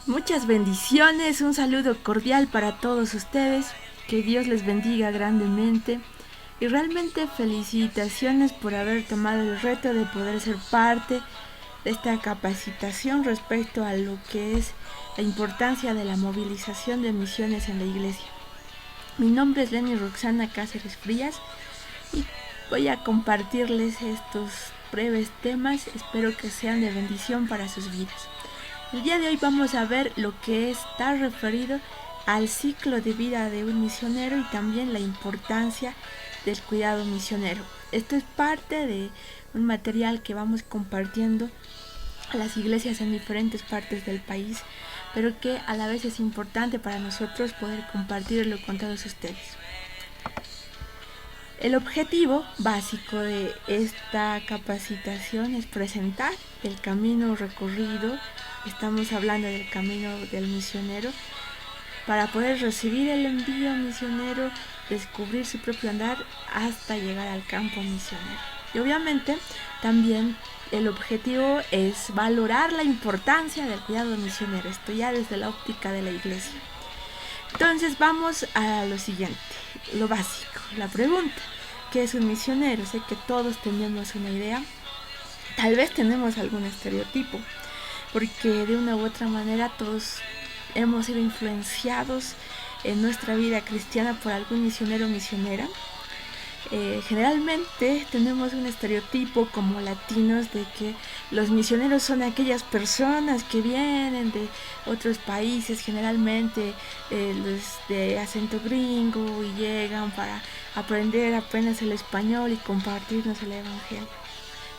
Muchas bendiciones, un saludo cordial para todos ustedes, que Dios les bendiga grandemente y realmente felicitaciones por haber tomado el reto de poder ser parte de esta capacitación respecto a lo que es la importancia de la movilización de misiones en la iglesia. Mi nombre es Lenny Roxana Cáceres Frías y voy a compartirles estos breves temas, espero que sean de bendición para sus vidas. El día de hoy vamos a ver lo que está referido al ciclo de vida de un misionero y también la importancia del cuidado misionero. Esto es parte de un material que vamos compartiendo a las iglesias en diferentes partes del país, pero que a la vez es importante para nosotros poder compartirlo con todos ustedes. El objetivo básico de esta capacitación es presentar el camino recorrido. Estamos hablando del camino del misionero para poder recibir el envío misionero, descubrir su propio andar hasta llegar al campo misionero. Y obviamente también el objetivo es valorar la importancia del cuidado misionero, esto ya desde la óptica de la iglesia. Entonces vamos a lo siguiente, lo básico, la pregunta: ¿qué es un misionero? Sé que todos tenemos una idea, tal vez tenemos algún estereotipo, porque de una u otra manera todos hemos sido influenciados en nuestra vida cristiana por algún misionero o misionera. Generalmente tenemos un estereotipo como latinos de que los misioneros son aquellas personas que vienen de otros países, generalmente los de acento gringo, y llegan para aprender apenas el español y compartirnos el evangelio.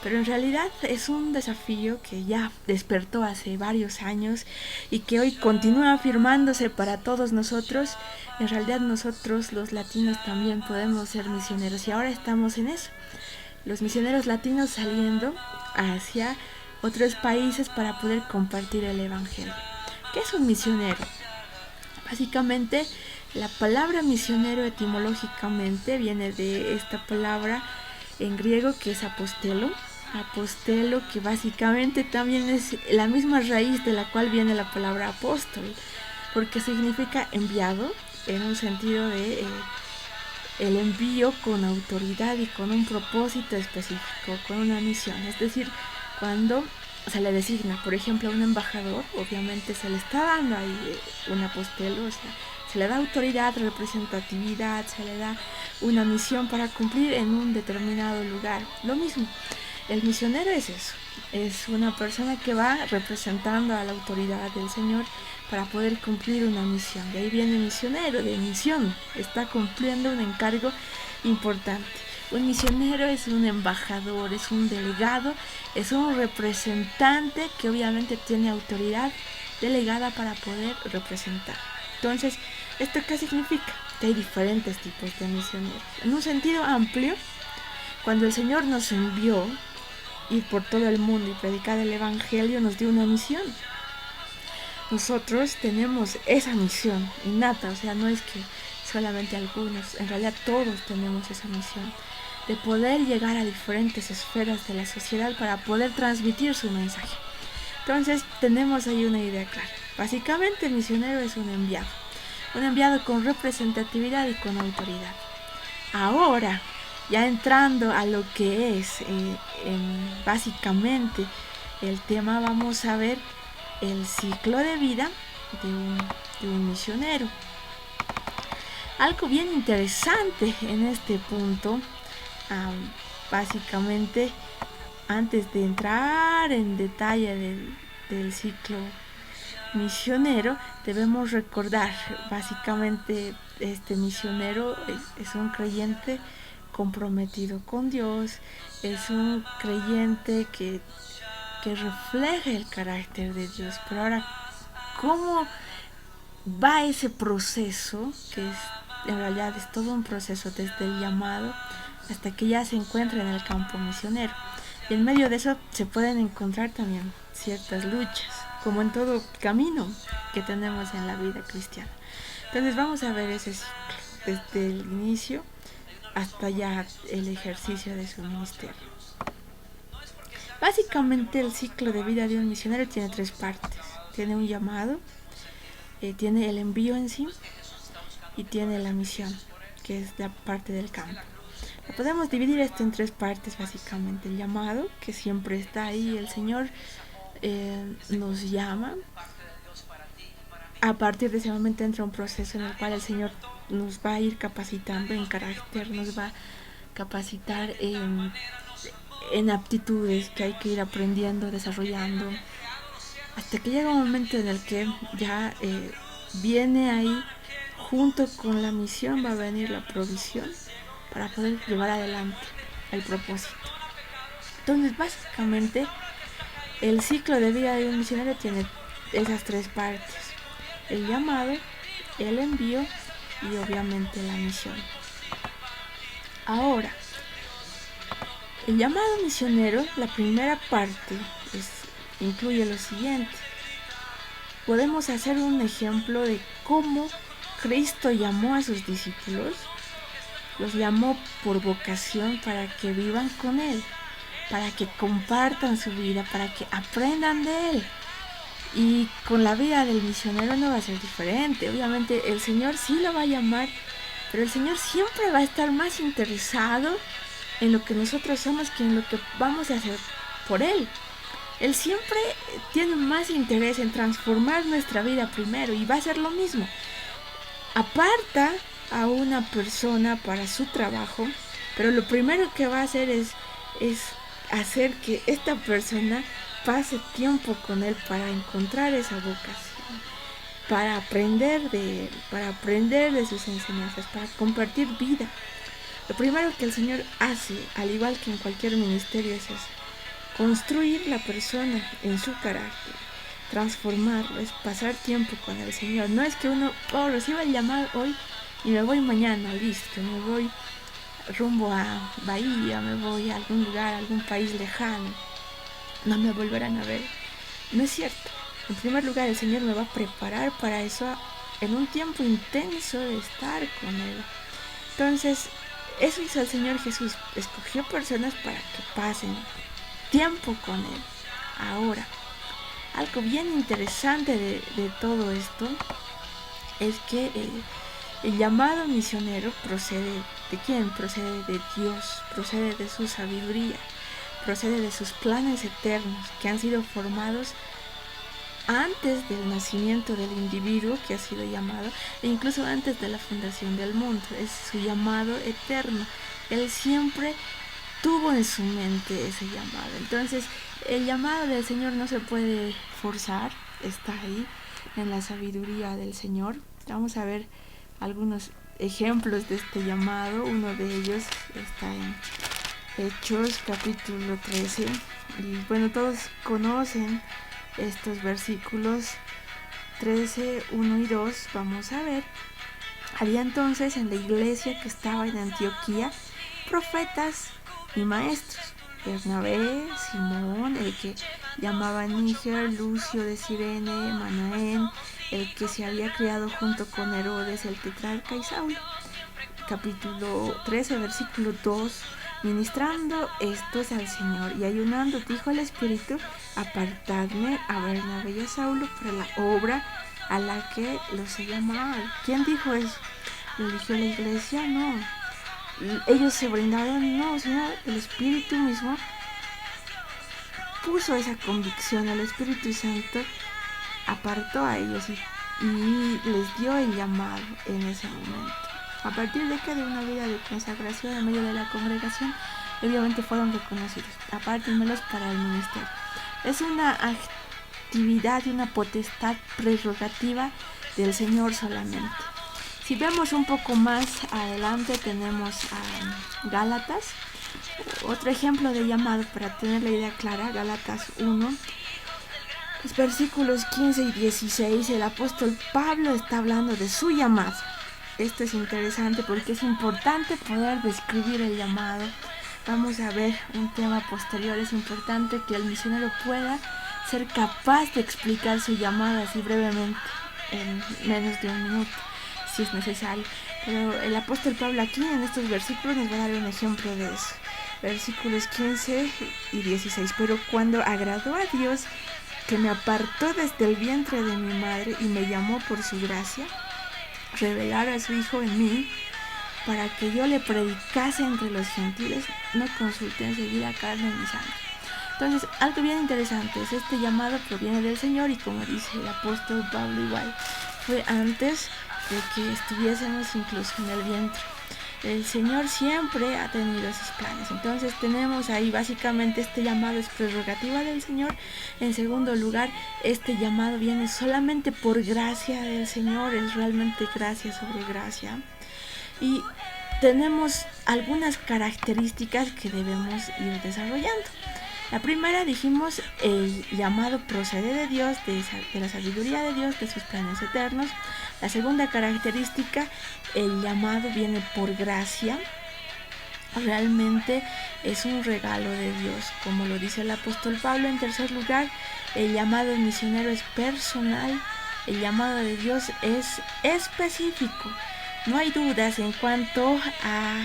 Pero en realidad es un desafío que ya despertó hace varios años y que hoy continúa afirmándose para todos nosotros. En realidad nosotros los latinos también podemos ser misioneros y ahora estamos en eso. Los misioneros latinos saliendo hacia otros países para poder compartir el evangelio. ¿Qué es un misionero? Básicamente la palabra misionero etimológicamente viene de esta palabra en griego que es apostelo, que básicamente también es la misma raíz de la cual viene la palabra apóstol, porque significa enviado en un sentido de el envío con autoridad y con un propósito específico, con una misión. Es decir, cuando se le designa, por ejemplo, a un embajador, obviamente se le está dando ahí un apostelo, o sea, se le da autoridad, representatividad, se le da una misión para cumplir en un determinado lugar. Lo mismo, el misionero es eso, es una persona que va representando a la autoridad del Señor para poder cumplir una misión. De ahí viene misionero, de misión, está cumpliendo un encargo importante. Un misionero es un embajador, es un delegado, es un representante que obviamente tiene autoridad delegada para poder representar. Entonces, ¿esto qué significa? Que hay diferentes tipos de misioneros. En un sentido amplio, cuando el Señor nos envió ir por todo el mundo y predicar el evangelio, nos dio una misión. Nosotros tenemos esa misión innata, o sea, no es que solamente algunos, en realidad todos tenemos esa misión de poder llegar a diferentes esferas de la sociedad para poder transmitir su mensaje. Entonces tenemos ahí una idea clara. Básicamente el misionero es un enviado con representatividad y con autoridad. Ahora, ya entrando a lo que es básicamente el tema, vamos a ver el ciclo de vida de un misionero. Algo bien interesante en este punto, básicamente, antes de entrar en detalle del ciclo misionero, debemos recordar, básicamente, este misionero es un creyente comprometido con Dios, es un creyente que refleja el carácter de Dios. Pero ahora, ¿cómo va ese proceso? Que es, en realidad es todo un proceso desde el llamado hasta que ya se encuentra en el campo misionero. Y en medio de eso se pueden encontrar también ciertas luchas, como en todo camino que tenemos en la vida cristiana. Entonces vamos a ver ese ciclo, desde el inicio hasta ya el ejercicio de su ministerio. Básicamente el ciclo de vida de un misionero tiene tres partes. Tiene un llamado, tiene el envío en sí y tiene la misión, que es la parte del campo. Podemos dividir esto en tres partes básicamente. El llamado, que siempre está ahí, el Señor nos llama. A partir de ese momento entra un proceso en el cual el Señor nos va a ir capacitando en carácter, nos va a capacitar en aptitudes que hay que ir aprendiendo, desarrollando, hasta que llega un momento en el que ya viene ahí, junto con la misión va a venir la provisión para poder llevar adelante el propósito. Entonces, básicamente, el ciclo de vida de un misionero tiene esas tres partes: el llamado, el envío y obviamente la misión. Ahora, el llamado misionero, la primera parte incluye lo siguiente. Podemos hacer un ejemplo de cómo Cristo llamó a sus discípulos. Los llamó por vocación para que vivan con Él, para que compartan su vida, para que aprendan de Él. Y con la vida del misionero no va a ser diferente. Obviamente el Señor sí lo va a llamar, pero el Señor siempre va a estar más interesado en lo que nosotros somos que en lo que vamos a hacer por Él. Él siempre tiene más interés en transformar nuestra vida primero, y va a hacer lo mismo. Aparta a una persona para su trabajo, pero lo primero que va a hacer es hacer que esta persona pase tiempo con Él para encontrar esa vocación, para aprender de Él, para aprender de sus enseñanzas, para compartir vida. Lo primero que el Señor hace, al igual que en cualquier ministerio, es eso: construir la persona en su carácter, transformarlo, es pasar tiempo con el Señor. No es que uno reciba el llamado hoy y me voy mañana, listo, me voy rumbo a Bahía, me voy a algún lugar, a algún país lejano, no me volverán a ver. No es cierto. En primer lugar, el Señor me va a preparar para eso en un tiempo intenso de estar con Él. Entonces, eso hizo el Señor Jesús: escogió personas para que pasen tiempo con Él. Ahora, algo bien interesante de todo esto es que el llamado misionero procede ¿de quién? Procede de Dios, procede de su sabiduría, procede de sus planes eternos que han sido formados antes del nacimiento del individuo que ha sido llamado, e incluso antes de la fundación del mundo. Es su llamado eterno. Él siempre tuvo en su mente ese llamado. Entonces, el llamado del Señor no se puede forzar, está ahí en la sabiduría del Señor. Vamos a ver algunos ejemplos de este llamado. Uno de ellos está en Hechos capítulo 13. Y bueno, todos conocen estos versículos 13, 1 y 2. Vamos a ver. Había entonces en la iglesia que estaba en Antioquía profetas y maestros: Bernabé, Simón, el que llamaban Níger, Lucio de Cirene, Manaén, el que se había criado junto con Herodes el tetrarca, y Saulo. Capítulo 13, versículo 2. Ministrando estos al Señor y ayunando, dijo el Espíritu: apartadme a Bernabé y a Saulo para la obra a la que los he llamado. ¿Quién dijo eso? ¿Lo eligió la iglesia? No. Ellos se brindaron, no, sino el Espíritu mismo puso esa convicción. El Espíritu Santo apartó a ellos y les dio el llamado en ese momento. A partir de que de una vida de consagración en medio de la congregación, obviamente fueron reconocidos. Apártenmelos para el ministerio. Es una actividad y una potestad prerrogativa del Señor solamente. Si vemos un poco más adelante, tenemos a Gálatas, otro ejemplo de llamado para tener la idea clara. Gálatas 1, los versículos 15 y 16, el apóstol Pablo está hablando de su llamado. Esto es interesante porque es importante poder describir el llamado. Vamos a ver un tema posterior. Es importante que el misionero pueda ser capaz de explicar su llamado así brevemente, en menos de un minuto, si es necesario. Pero el apóstol Pablo aquí en estos versículos nos va a dar un ejemplo de eso. Versículos 15 y 16. Pero cuando agradó a Dios que me apartó desde el vientre de mi madre y me llamó por su gracia, revelar a su Hijo en mí, para que yo le predicase entre los gentiles, no consulté enseguida carne ni sangre. Entonces, algo bien interesante es este llamado proviene del Señor, y como dice el apóstol Pablo igual, fue antes de que estuviésemos incluso en el vientre. El Señor siempre ha tenido esos planes. Entonces tenemos ahí básicamente este llamado es prerrogativa del Señor. En segundo lugar, este llamado viene solamente por gracia del Señor, es realmente gracia sobre gracia. Y tenemos algunas características que debemos ir desarrollando. La primera, dijimos, el llamado procede de Dios, de la sabiduría de Dios, de sus planes eternos. La segunda característica, el llamado viene por gracia. Realmente es un regalo de Dios, como lo dice el apóstol Pablo. En tercer lugar, el llamado misionero es personal. El llamado de Dios es específico. No hay dudas en cuanto a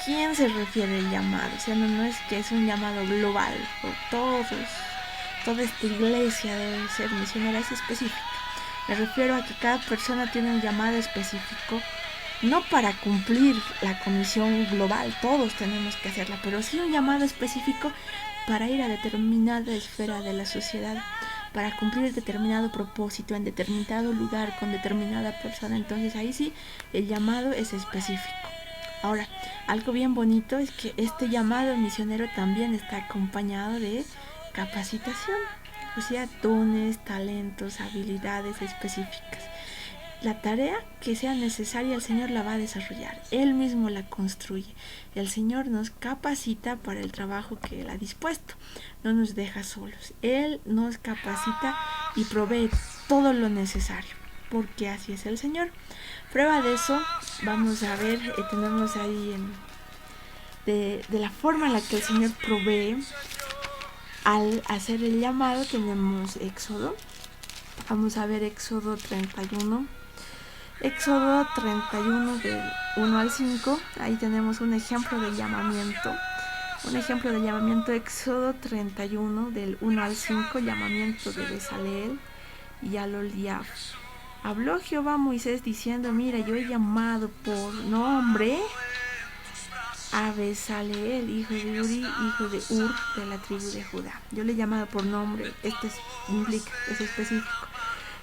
quién se refiere el llamado. O sea, no es que es un llamado global, por toda esta iglesia debe ser misionera, es específica. Me refiero a que cada persona tiene un llamado específico, no para cumplir la comisión global, todos tenemos que hacerla, pero sí un llamado específico para ir a determinada esfera de la sociedad, para cumplir determinado propósito en determinado lugar con determinada persona. Entonces ahí sí el llamado es específico. Ahora, algo bien bonito es que este llamado misionero también está acompañado de capacitación, o sea, dones, talentos, habilidades específicas. La tarea que sea necesaria el Señor la va a desarrollar, Él mismo la construye. El Señor nos capacita para el trabajo que Él ha dispuesto, no nos deja solos. Él nos capacita y provee todo lo necesario, porque así es el Señor. Prueba de eso, vamos a ver, tenemos ahí de la forma en la que el Señor provee al hacer el llamado. Tenemos Éxodo, vamos a ver Éxodo 31. Éxodo 31 del 1 al 5, ahí tenemos un ejemplo de llamamiento. Éxodo 31 del 1 al 5, llamamiento de Bezaleel y Aholiab. Habló Jehová a Moisés diciendo: mira, yo he llamado por nombre a Bezaleel, hijo de Uri, hijo de Ur, de la tribu de Judá. Yo le he llamado por nombre, es específico.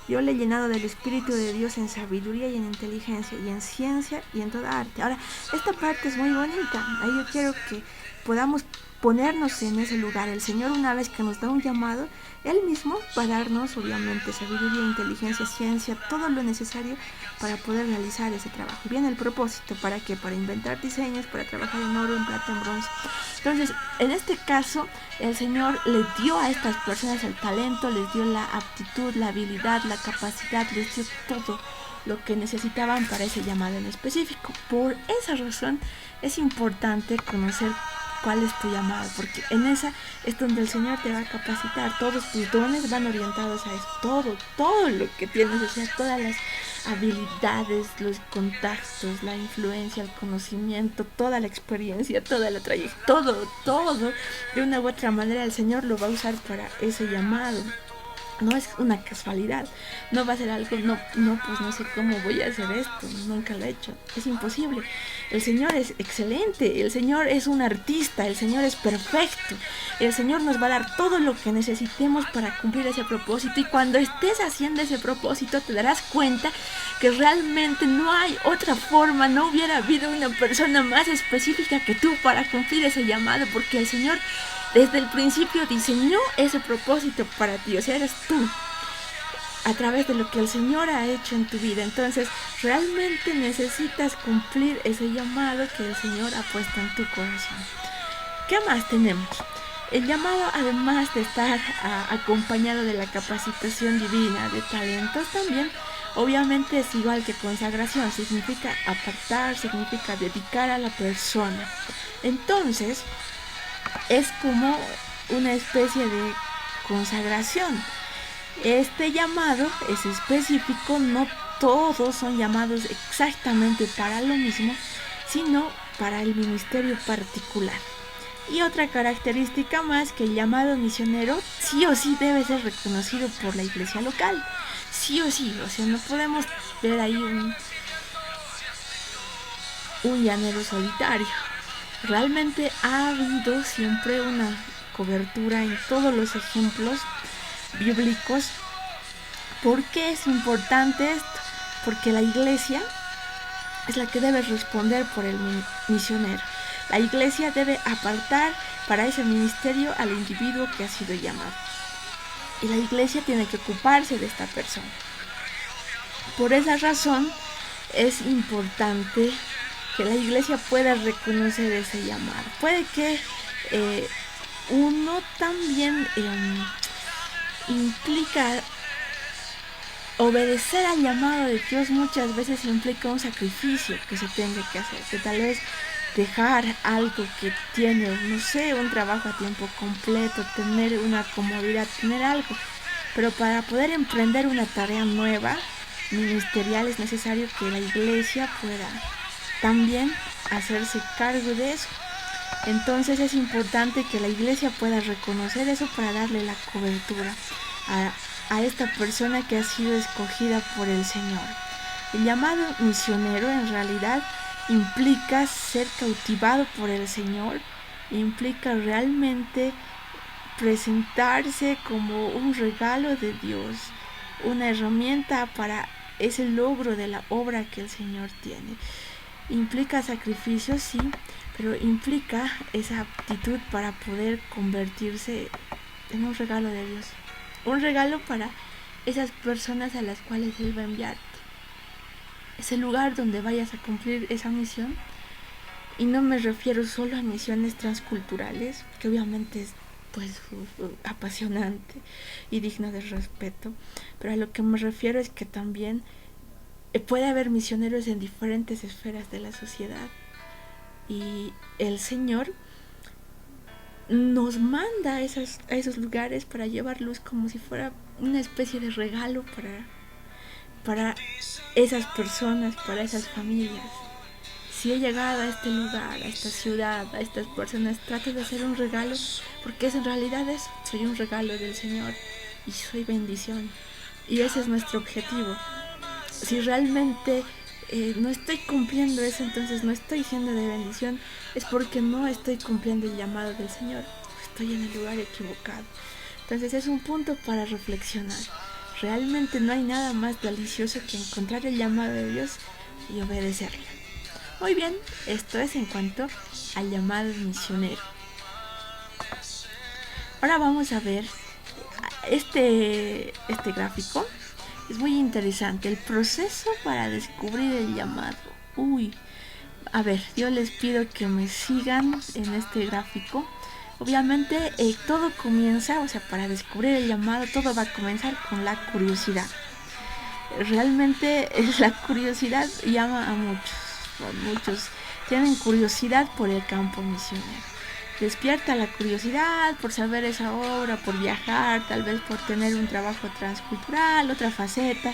Yo le he llenado del Espíritu de Dios en sabiduría y en inteligencia y en ciencia y en toda arte. Ahora, esta parte es muy bonita. Ahí yo quiero que podamos ponernos en ese lugar. El Señor, una vez que nos da un llamado, Él mismo va a darnos, obviamente, sabiduría, inteligencia, ciencia, todo lo necesario para poder realizar ese trabajo. Viene el propósito, ¿para qué? Para inventar diseños, para trabajar en oro, en plata, en bronce. Entonces, en este caso, el Señor les dio a estas personas el talento, les dio la aptitud, la habilidad, la capacidad, les dio todo lo que necesitaban para ese llamado en específico. Por esa razón, es importante conocer cuál es tu llamado, porque en esa es donde el Señor te va a capacitar. Todos tus dones van orientados a eso, todo lo que tienes, o sea, todas las habilidades, los contactos, la influencia, el conocimiento, toda la experiencia, toda la trayectoria, todo, de una u otra manera el Señor lo va a usar para ese llamado. No es una casualidad, no va a ser algo, pues no sé cómo voy a hacer esto, nunca lo he hecho, es imposible. El Señor es excelente, el Señor es un artista, el Señor es perfecto, el Señor nos va a dar todo lo que necesitemos para cumplir ese propósito, y cuando estés haciendo ese propósito te darás cuenta que realmente no hay otra forma, no hubiera habido una persona más específica que tú para cumplir ese llamado, porque el Señor desde el principio diseñó ese propósito para ti, o sea, eres tú, a través de lo que el Señor ha hecho en tu vida. Entonces, realmente necesitas cumplir ese llamado que el Señor ha puesto en tu corazón. ¿Qué más tenemos? El llamado, además de estar acompañado de la capacitación divina, de talentos también, obviamente es igual que consagración, significa apartar, significa dedicar a la persona. Entonces, es como una especie de consagración. Este llamado es específico, no todos son llamados exactamente para lo mismo, sino para el ministerio particular. Y otra característica más, que el llamado misionero sí o sí debe ser reconocido por la iglesia local. Sí o sí, o sea, no podemos ver ahí un llanero solitario. Realmente ha habido siempre una cobertura en todos los ejemplos bíblicos. ¿Por qué es importante esto? Porque la iglesia es la que debe responder por el misionero. La iglesia debe apartar para ese ministerio al individuo que ha sido llamado. Y la iglesia tiene que ocuparse de esta persona. Por esa razón es importante que la iglesia pueda reconocer ese llamado. Puede que uno también implica obedecer al llamado de Dios, muchas veces implica un sacrificio que se tenga que hacer, que tal vez dejar algo que tiene, no sé, un trabajo a tiempo completo, tener una comodidad, tener algo. Pero para poder emprender una tarea nueva, ministerial, es necesario que la iglesia pueda también hacerse cargo de eso. Entonces es importante que la iglesia pueda reconocer eso para darle la cobertura a esta persona que ha sido escogida por el Señor. El llamado misionero en realidad implica ser cautivado por el Señor, implica realmente presentarse como un regalo de Dios, una herramienta para ese logro de la obra que el Señor tiene. Implica sacrificio, sí, pero implica esa aptitud para poder convertirse en un regalo de Dios. Un regalo para esas personas a las cuales Él va a enviarte. Ese lugar donde vayas a cumplir esa misión. Y no me refiero solo a misiones transculturales, que obviamente es pues apasionante y digno de respeto, pero a lo que me refiero es que también puede haber misioneros en diferentes esferas de la sociedad, y el Señor nos manda a esos lugares para llevarlos como si fuera una especie de regalo para esas personas, para esas familias. Si he llegado a este lugar, a esta ciudad, a estas personas, trato de hacer un regalo, porque es en realidad eso, soy un regalo del Señor y soy bendición. Y ese es nuestro objetivo. Si realmente no estoy cumpliendo eso, entonces no estoy siendo de bendición, es porque no estoy cumpliendo el llamado del Señor, estoy en el lugar equivocado. Entonces es un punto para reflexionar. Realmente no hay nada más delicioso que encontrar el llamado de Dios y obedecerle. Muy bien, esto es en cuanto al llamado misionero. Ahora vamos a ver este gráfico. Es muy interesante, el proceso para descubrir el llamado. A ver, yo les pido que me sigan en este gráfico. Obviamente todo comienza, o sea, para descubrir el llamado, todo va a comenzar con la curiosidad. Realmente la curiosidad llama a muchos tienen curiosidad por el campo misionero. Despierta la curiosidad por saber esa obra, por viajar, tal vez por tener un trabajo transcultural, otra faceta.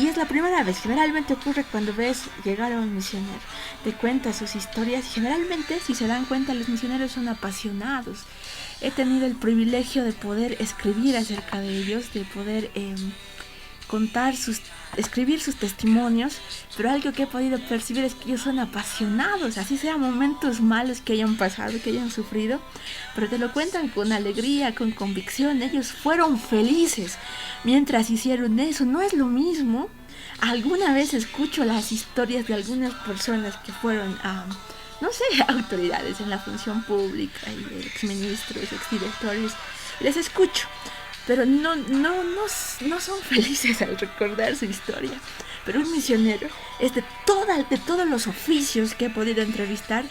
Y es la primera vez, generalmente ocurre cuando ves llegar a un misionero. Te cuenta sus historias y generalmente, si se dan cuenta, los misioneros son apasionados. He tenido el privilegio de poder escribir acerca de ellos, de poder escribir sus testimonios, pero algo que he podido percibir es que ellos son apasionados, así sean momentos malos que hayan pasado, que hayan sufrido, pero te lo cuentan con alegría, con convicción. Ellos fueron felices mientras hicieron eso. No es lo mismo. Alguna vez escucho las historias de algunas personas que fueron autoridades en la función pública, y exministros, exdirectores, les escucho, pero no son felices al recordar su historia. Pero un misionero es de todos los oficios que he podido entrevistar,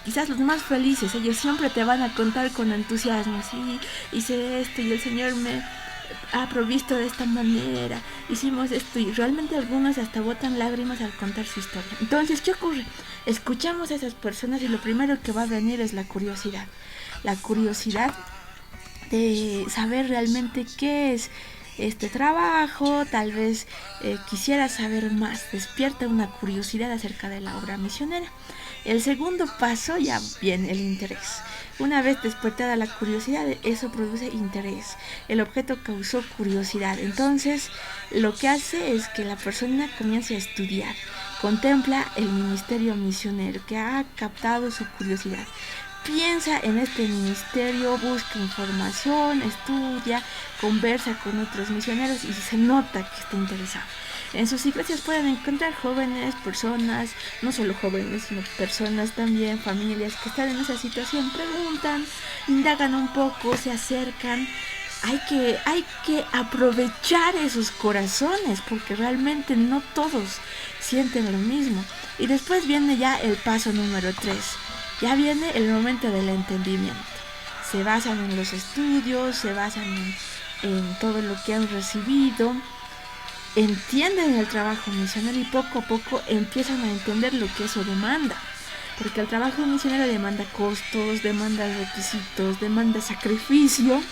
quizás los más felices. Ellos siempre te van a contar con entusiasmo: sí, hice esto y el Señor me ha provisto de esta manera, hicimos esto, y realmente algunos hasta botan lágrimas al contar su historia. Entonces, ¿qué ocurre? Escuchamos a esas personas y lo primero que va a venir es la curiosidad de saber realmente qué es este trabajo. Tal vez quisiera saber más, despierta una curiosidad acerca de la obra misionera. El segundo paso ya viene el interés. Una vez despertada la curiosidad, eso produce interés. El objeto causó curiosidad. Entonces, lo que hace es que la persona comience a estudiar. Contempla el ministerio misionero que ha captado su curiosidad. Piensa en este ministerio, busca información, estudia, conversa con otros misioneros y se nota que está interesado. En sus iglesias pueden encontrar jóvenes, personas, no solo jóvenes, sino personas también, familias que están en esa situación, preguntan, indagan un poco, se acercan. Hay que aprovechar esos corazones porque realmente no todos sienten lo mismo. Y después viene ya el paso número 3. Ya viene el momento del entendimiento. Se basan en los estudios, se basan en todo lo que han recibido, entienden el trabajo misionero y poco a poco empiezan a entender lo que eso demanda. Porque el trabajo misionero demanda costos, demanda requisitos, demanda sacrificio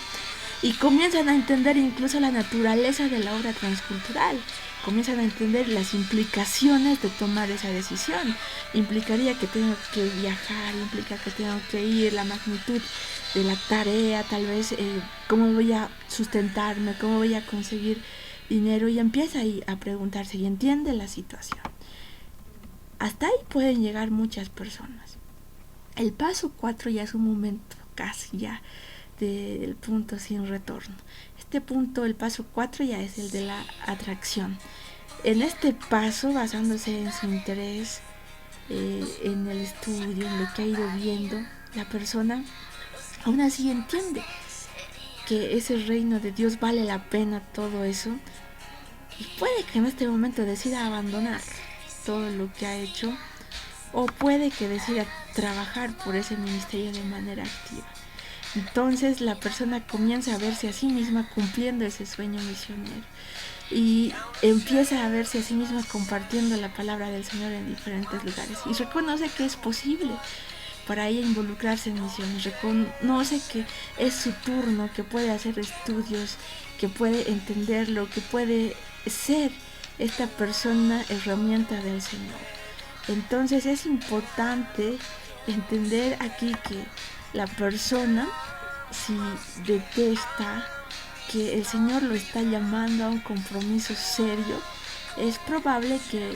y comienzan a entender incluso la naturaleza de la obra transcultural. Comienzan a entender las implicaciones de tomar esa decisión. Implicaría que tengo que viajar, implica que tengo que ir, la magnitud de la tarea, tal vez cómo voy a sustentarme, cómo voy a conseguir dinero, y empieza ahí a preguntarse y entiende la situación. Hasta ahí pueden llegar muchas personas. El paso 4 ya es un momento casi ya del punto sin retorno. Este punto, el paso 4, ya es el de la atracción. En este paso, basándose en su interés, en el estudio, en lo que ha ido viendo, la persona aún así entiende que ese reino de Dios vale la pena todo eso, y puede que en este momento decida abandonar todo lo que ha hecho, o puede que decida trabajar por ese ministerio de manera activa. Entonces la persona comienza a verse a sí misma cumpliendo ese sueño misionero y empieza a verse a sí misma compartiendo la palabra del Señor en diferentes lugares y reconoce que es posible para ella involucrarse en misiones, reconoce que es su turno, que puede hacer estudios, que puede entenderlo, que puede ser esta persona herramienta del Señor. Entonces es importante entender aquí que la persona, si detecta que el Señor lo está llamando a un compromiso serio, es probable que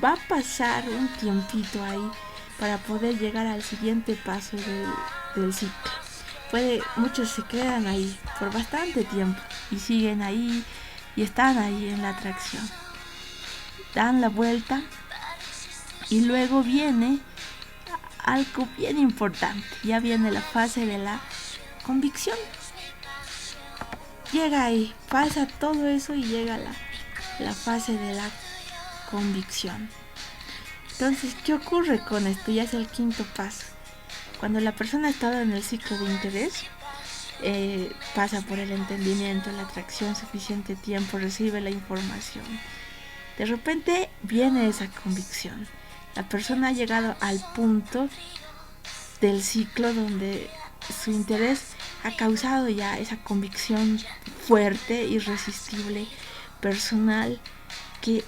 va a pasar un tiempito ahí para poder llegar al siguiente paso del ciclo. Muchos se quedan ahí por bastante tiempo y siguen ahí y están ahí en la atracción. Dan la vuelta y luego viene algo bien importante. Ya viene la fase de la convicción. Llega ahí, pasa todo eso y llega la fase de la convicción. Entonces, ¿qué ocurre con esto? Ya es el quinto paso. Cuando la persona ha estado en el ciclo de interés, pasa por el entendimiento, la atracción, suficiente tiempo, recibe la información. De repente viene esa convicción. La persona ha llegado al punto del ciclo donde su interés ha causado ya esa convicción fuerte, irresistible, personal, que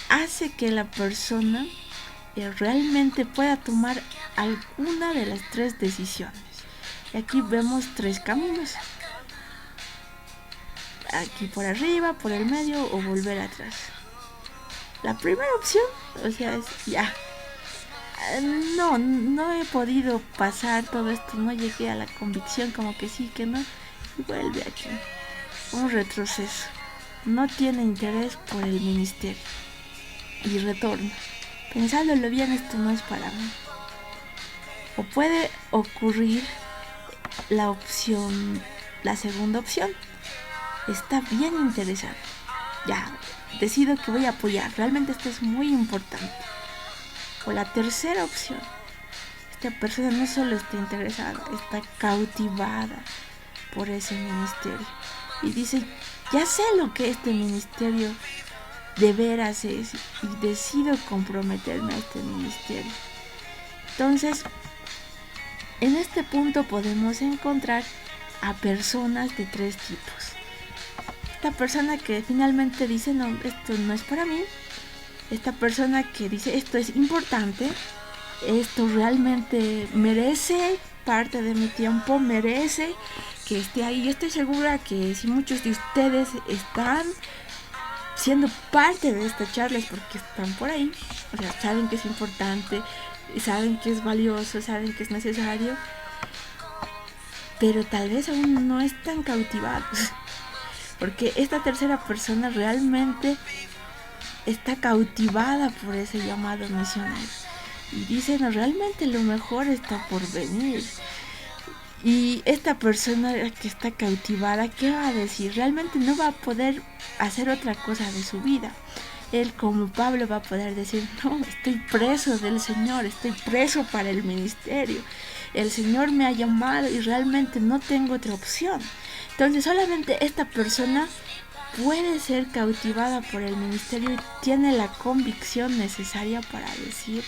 hace que la persona realmente pueda tomar alguna de las 3 decisiones. Y aquí vemos 3 caminos. Aquí por arriba, por el medio o volver atrás. La primera opción, o sea, es ya. No he podido pasar todo esto, no llegué a la convicción, como que sí, que no, y vuelve aquí. Un retroceso. No tiene interés por el ministerio. Y retorna. Pensándolo bien, esto no es para mí. O puede ocurrir la segunda opción. Está bien interesado. Ya, decido que voy a apoyar. Realmente esto es muy importante. O la tercera opción. Esta persona no solo está interesada, está cautivada por ese ministerio. Y dice, ya sé lo que este ministerio de veras es y decido comprometerme a este ministerio. Entonces, en este punto podemos encontrar a personas de 3 tipos. Esta persona que finalmente dice, no, esto no es para mí. Esta persona que dice, esto es importante, esto realmente merece parte de mi tiempo merece que esté ahí. Yo estoy segura que si muchos de ustedes están siendo parte de esta charla es porque están por ahí, o sea, saben que es importante, saben que es valioso, saben que es necesario, pero tal vez aún no están cautivados, porque esta tercera persona realmente está cautivada por ese llamado misionero y dice, no, realmente lo mejor está por venir. Y esta persona que está cautivada, ¿qué va a decir? Realmente no va a poder hacer otra cosa de su vida. Él, como Pablo, va a poder decir, no, estoy preso del Señor, estoy preso para el ministerio. El Señor me ha llamado y realmente no tengo otra opción. Entonces solamente esta persona puede ser cautivada por el ministerio y tiene la convicción necesaria para decir,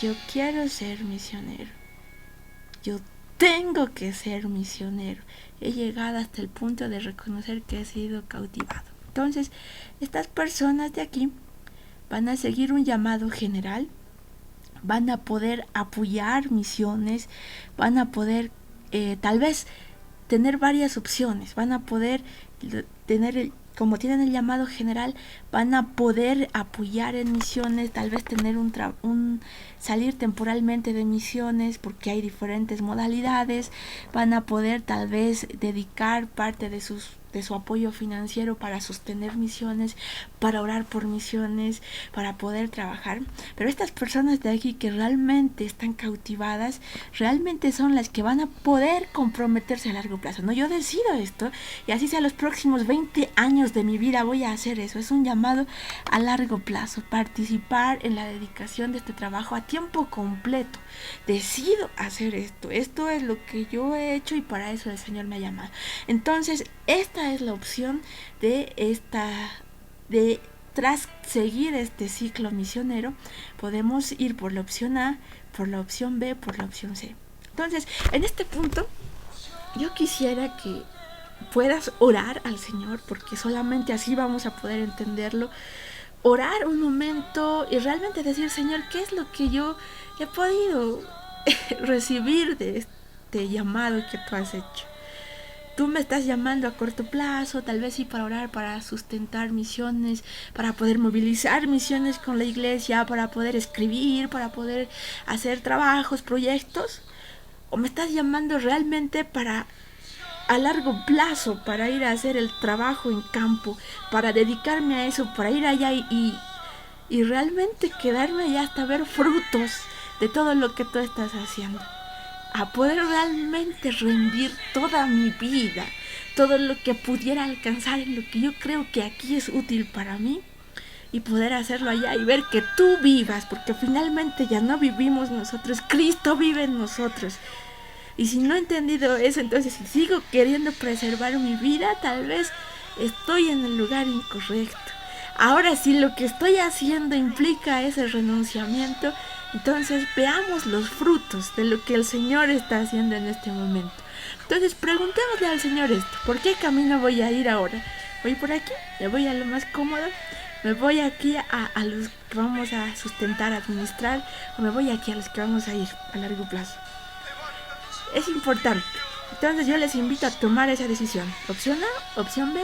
yo quiero ser misionero. Yo tengo que ser misionero. He llegado hasta el punto de reconocer que he sido cautivado. Entonces, estas personas de aquí van a seguir un llamado general, van a poder apoyar misiones, van a poder tal vez tener varias opciones, van a poder tener como tienen el llamado general, van a poder apoyar en misiones, tal vez tener un salir temporalmente de misiones porque hay diferentes modalidades, van a poder tal vez dedicar parte de su apoyo financiero para sostener misiones, para orar por misiones, para poder trabajar. Pero estas personas de aquí que realmente están cautivadas, realmente son las que van a poder comprometerse a largo plazo. No, yo decido esto y así sea los próximos 20 años de mi vida voy a hacer eso. Es un llamado a largo plazo, participar en la dedicación de este trabajo a tiempo completo. Decido hacer esto. Esto es lo que yo he hecho y para eso el Señor me ha llamado. Entonces, esta es la opción tras seguir este ciclo misionero, podemos ir por la opción A, por la opción B, por la opción C. Entonces, en este punto, yo quisiera que puedas orar al Señor, porque solamente así vamos a poder entenderlo. Orar un momento y realmente decir, Señor, ¿qué es lo que yo he podido recibir de este llamado que tú has hecho? Tú me estás llamando a corto plazo, tal vez sí para orar, para sustentar misiones, para poder movilizar misiones con la iglesia, para poder escribir, para poder hacer trabajos, proyectos. O me estás llamando realmente para a largo plazo, para ir a hacer el trabajo en campo, para dedicarme a eso, para ir allá y realmente quedarme allá hasta ver frutos de todo lo que tú estás haciendo. A poder realmente rendir toda mi vida, todo lo que pudiera alcanzar en lo que yo creo que aquí es útil para mí y poder hacerlo allá y ver que tú vivas, porque finalmente ya no vivimos nosotros, Cristo vive en nosotros. Y si no he entendido eso, entonces si sigo queriendo preservar mi vida, tal vez estoy en el lugar incorrecto. Ahora, si lo que estoy haciendo implica ese renunciamiento, entonces veamos los frutos de lo que el Señor está haciendo en este momento. Entonces preguntémosle al Señor esto, ¿por qué camino voy a ir ahora? ¿Voy por aquí? ¿Me voy a lo más cómodo? ¿Me voy aquí a los que vamos a sustentar, a administrar? ¿O me voy aquí a los que vamos a ir a largo plazo? Es importante. Entonces yo les invito a tomar esa decisión. Opción A, opción B,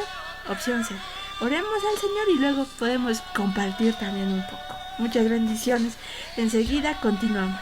opción C. Oremos al Señor y luego podemos compartir también un poco. Muchas bendiciones. Enseguida continuamos.